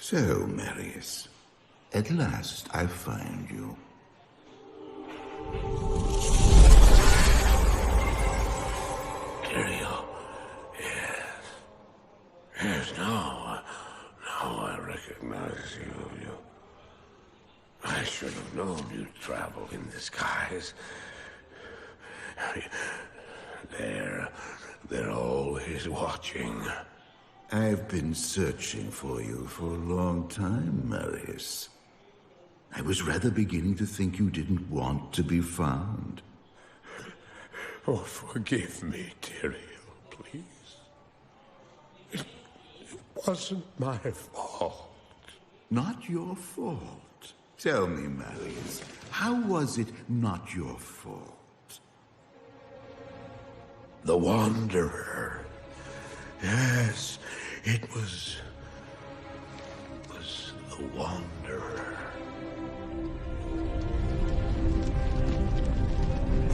So, Marius, at last I find you. Tyrael, yes. Yes, now I recognize you. I should have known you'd travel in disguise. They're always watching. I've been searching for you for a long time, Marius. I was rather beginning to think you didn't want to be found. Oh, forgive me, Tyrael, please. It wasn't my fault. Not your fault. Tell me, Marius, how was it not your fault? The Wanderer. Yes, it was the Wanderer.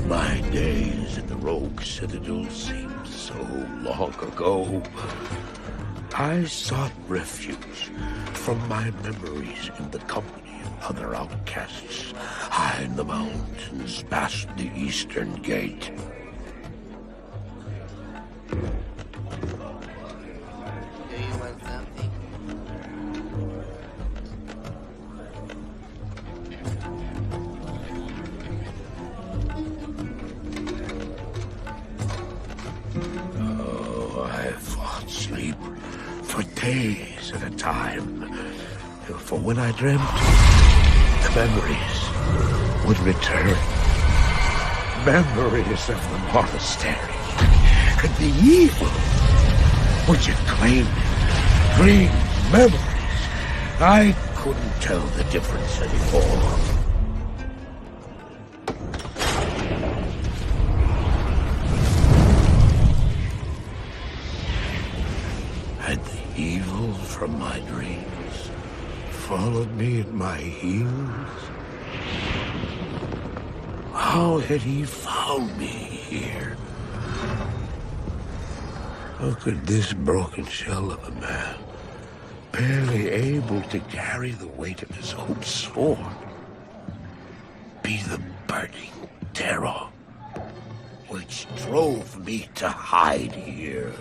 My days in the Rogue Citadel seemed so long ago. I sought refuge from my memories in the company of other outcasts, high in the mountains past the Eastern Gate. Days at a time. For when I dreamt, the memories would return. Memories of the monastery and the evil which had claimed it. Dreams, memories. I couldn't tell the difference anymore. Evil from my dreams followed me at my heels. How had he found me here? How could this broken shell of a man, barely able to carry the weight of his own sword, be the burning terror which drove me to hide here?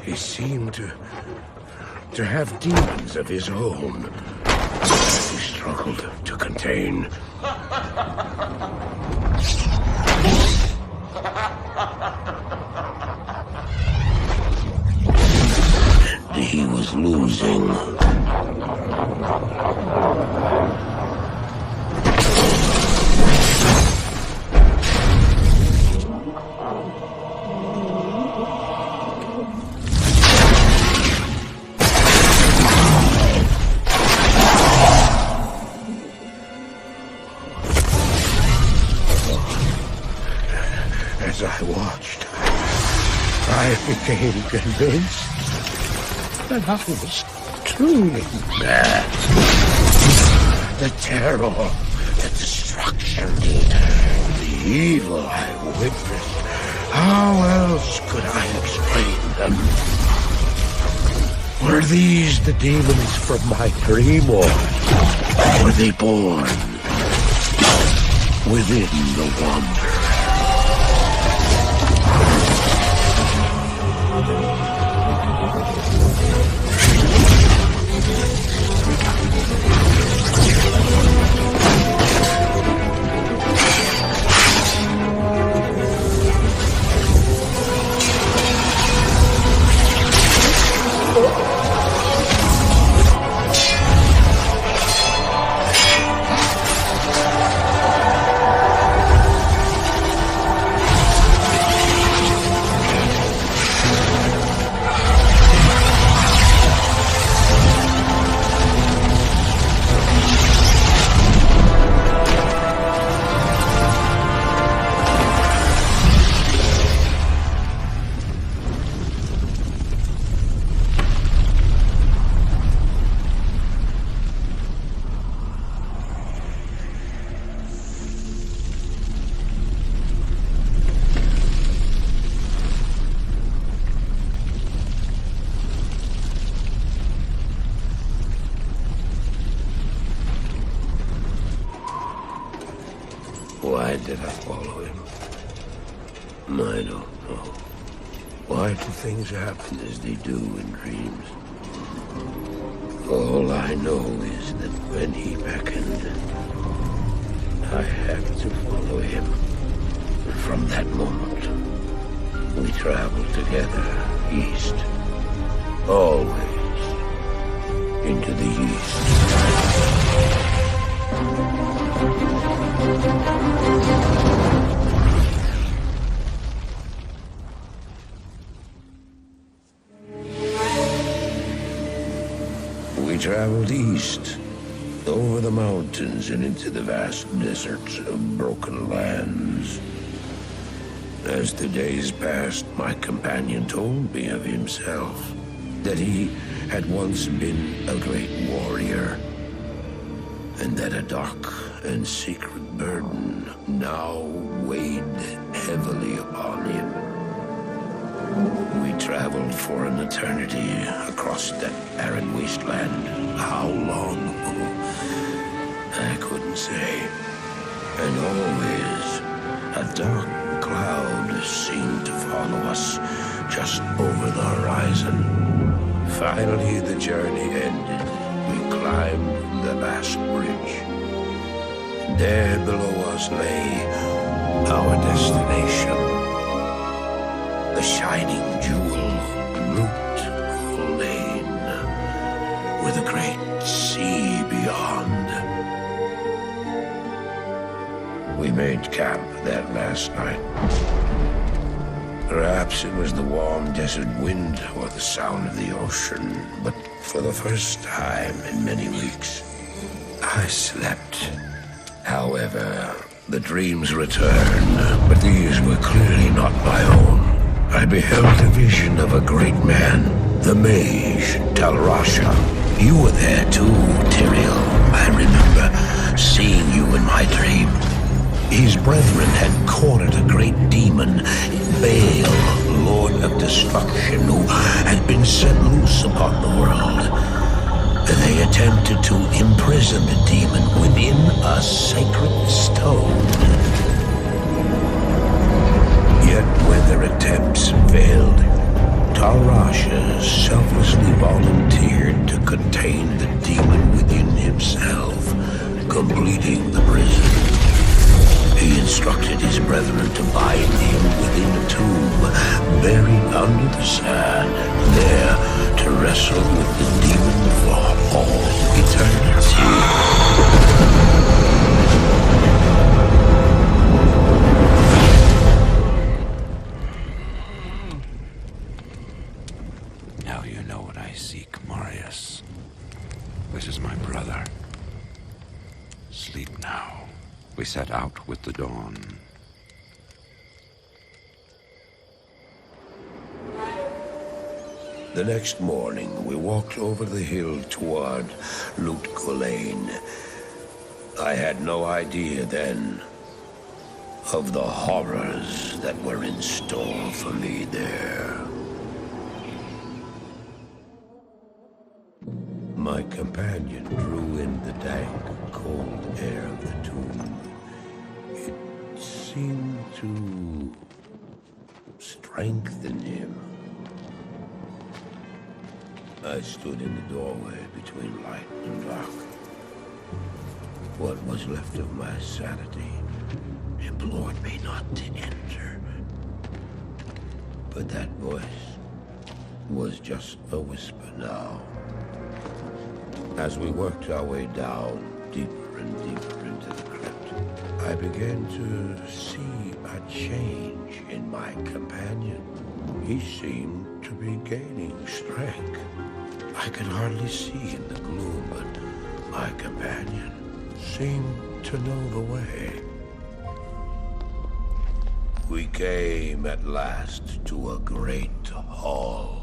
He seemed to have demons of his own. He struggled to contain. He was losing. As I watched, I became convinced that I was truly mad. The terror, the destruction, the evil I witnessed. How else could I explain them? Were these the demons from my dream, or were they born within the Wanderer? I don't know. Why do things happen as they do in dreams? All I know is that when he beckoned, I had to follow him. And from that moment, we traveled together east. Always into the east. We traveled east, over the mountains and into the vast deserts of broken lands. As the days passed, my companion told me of himself, that he had once been a great warrior, and that a dark and secret burden now weighed heavily upon him. We traveled for an eternity across that arid wasteland. How long? I couldn't say. And always, a dark cloud seemed to follow us just over the horizon. Finally, the journey ended. We climbed the last bridge. There below us lay our destination. The shining jewel, Route Lane, with a great sea beyond. We made camp that last night. Perhaps it was the warm desert wind or the sound of the ocean, but for the first time in many weeks, I slept. However, the dreams returned, but these were clearly not my own. I beheld a vision of a great man, the mage, Talrasha. You were there too, Tyrael. I remember seeing you in my dream. His brethren had cornered a great demon, Baal, Lord of Destruction, who had been set loose upon the world. They attempted to imprison the demon within a sacred stone. Yet when their attempts failed, Talrasha selflessly volunteered to contain the demon within himself, completing the prison. He instructed his brethren to bind him within a tomb, buried under the sand, there to wrestle with the demon for all eternity. Now you know what I seek, Marius. This is my brother. Sleep now. We set out with the dawn. The next morning, we walked over the hill toward Lane. I had no idea then of the horrors that were in store for me there. My companion drew in the dank, cold air of the tomb. It seemed to strengthen him. I stood in the doorway between light and dark. What was left of my sanity implored me not to enter. But that voice was just a whisper now. As we worked our way down, deeper and deeper into the crypt, I began to see a change in my companion. He seemed to be gaining strength. I could hardly see in the gloom, but my companion seemed to know the way. We came at last to a great hall.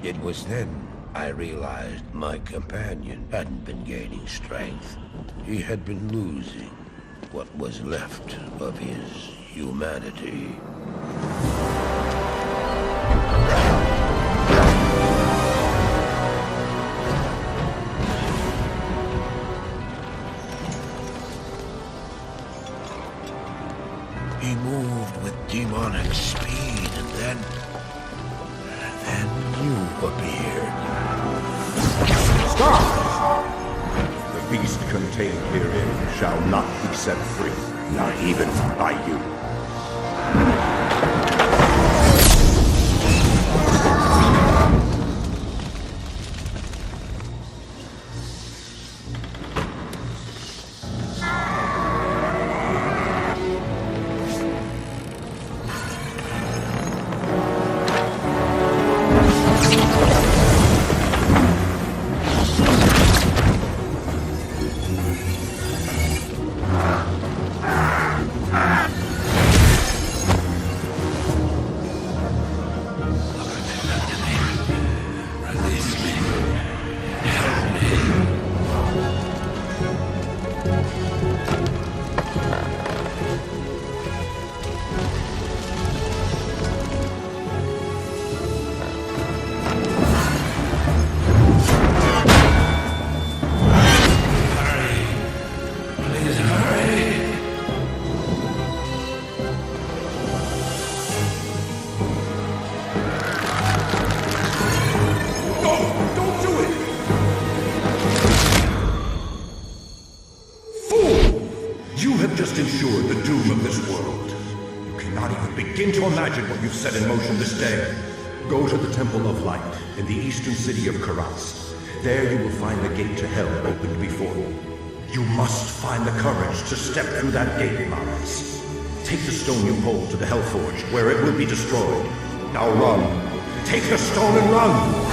It was then I realized my companion hadn't been gaining strength. He had been losing what was left of his humanity. He moved with demonic speed, and then you appeared. Stop! The beast contained herein shall not be set free, not even by you. Just ensured the doom of this world. You cannot even begin to imagine what you've set in motion this day. Go to the Temple of Light in the eastern city of Karas. There you will find the gate to hell opened before you. You must find the courage to step through that gate, Marius. Take the stone you hold to the Hellforge, where it will be destroyed. Now run. Take the stone and run!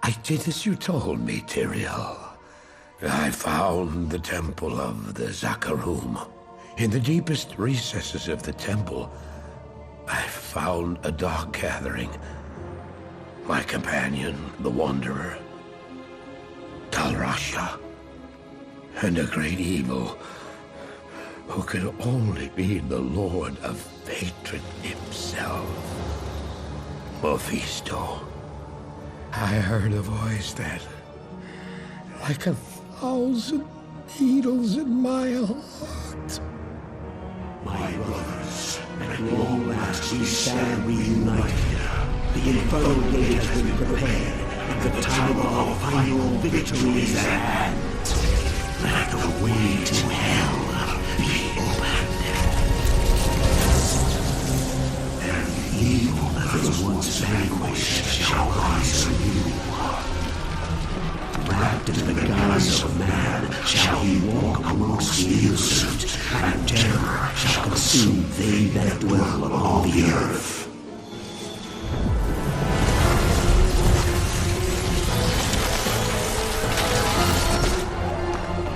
I did as you told me, Tyrael. I found the temple of the Zakarum. In the deepest recesses of the temple, I found a dark gathering. My companion, the Wanderer, Talrasha, and a great evil who could only be the Lord of Hatred himself, Mephisto. I heard a voice that, like 1,000 needles in my heart. My brothers, at long last we stand reunited. The infernal gate has been prepared, and the time of our final victory is at hand. Let the way to hell be opened. And evil that was once vanquished shall rise anew. Wrapped in the guise of man shall he walk amongst the innocent, and terror shall consume they that dwell upon the earth.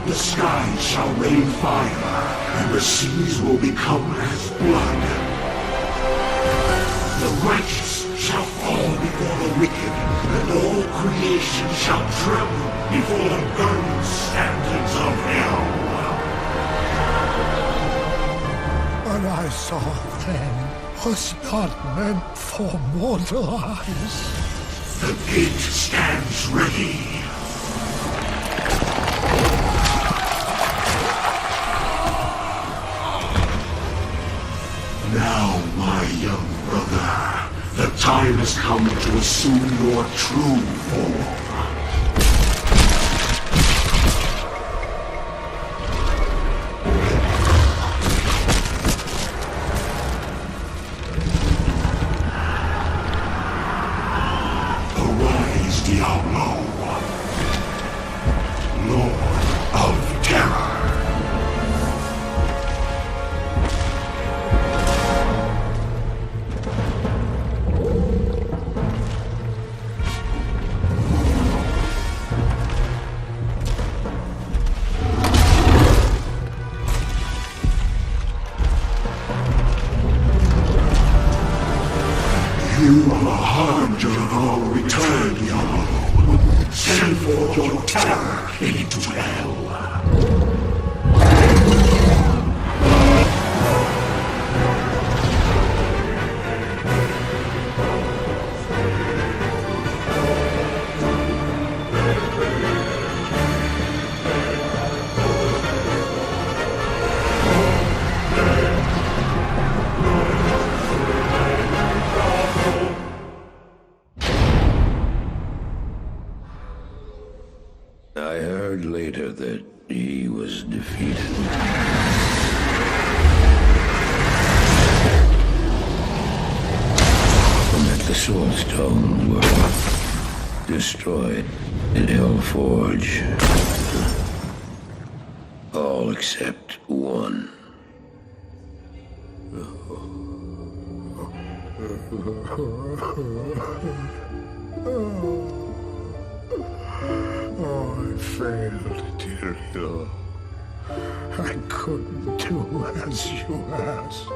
The skies shall rain fire, and the seas will become as blood. The righteous shall fall before the wicked, and all creation shall tremble before the burning standards of hell. What I saw then was not meant for mortal eyes. The gate stands ready. Now, my young brother, the time has come to assume your true form. Arise, Diablo, Lord of Terror. messenger of our return, Diablo. Send forth your terror into hell. I heard later that he was defeated. And that the Soul Stones were destroyed in Hellforge. All except one. Oh, I failed, Tyrael. I couldn't do as you asked.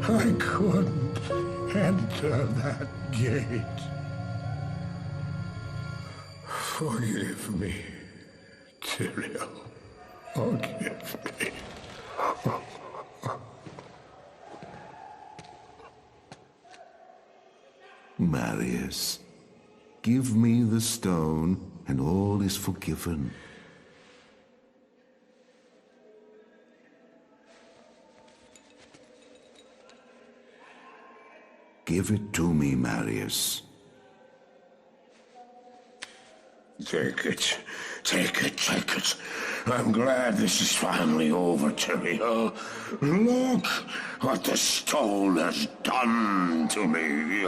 I couldn't enter that gate. Forgive me, Tyrael. Forgive me. Marius, give me the stone, and all is forgiven. Give it to me, Marius. Take it. Take it, take it. I'm glad this is finally over, Tyrael. Look what the stone has done to me.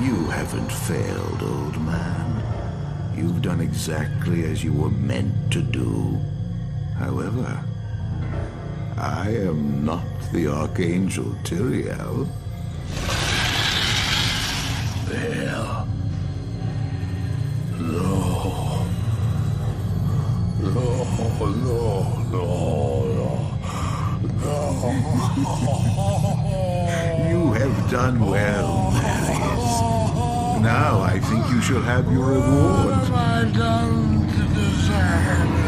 You haven't failed, old man. You've done exactly as you were meant to do. However, I am not the Archangel Tyrael. Well, no. No, no, no, no. You have done well, Marius. Now I think you shall have your reward. What have I done to deserve it?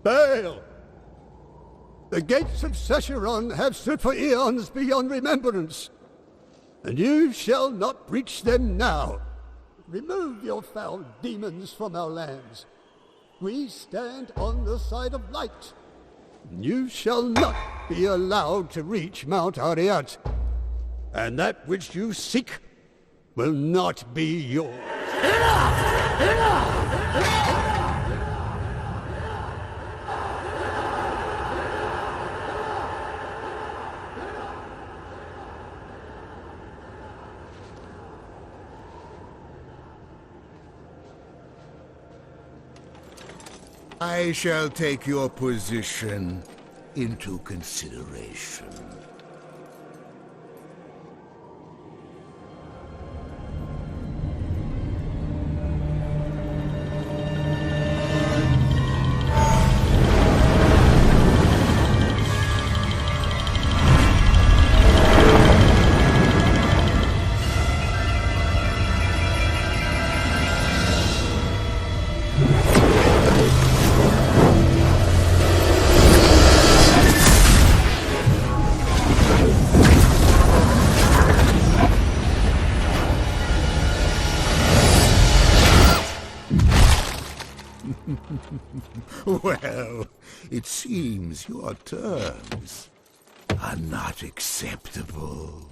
Bail! The gates of Sescheron have stood for eons beyond remembrance, and you shall not breach them now. Remove your foul demons from our lands. We stand on the side of light. You shall not be allowed to reach Mount Ariat, and that which you seek will not be yours. Enough! Enough! I shall take your position into consideration. Well, it seems your terms are not acceptable.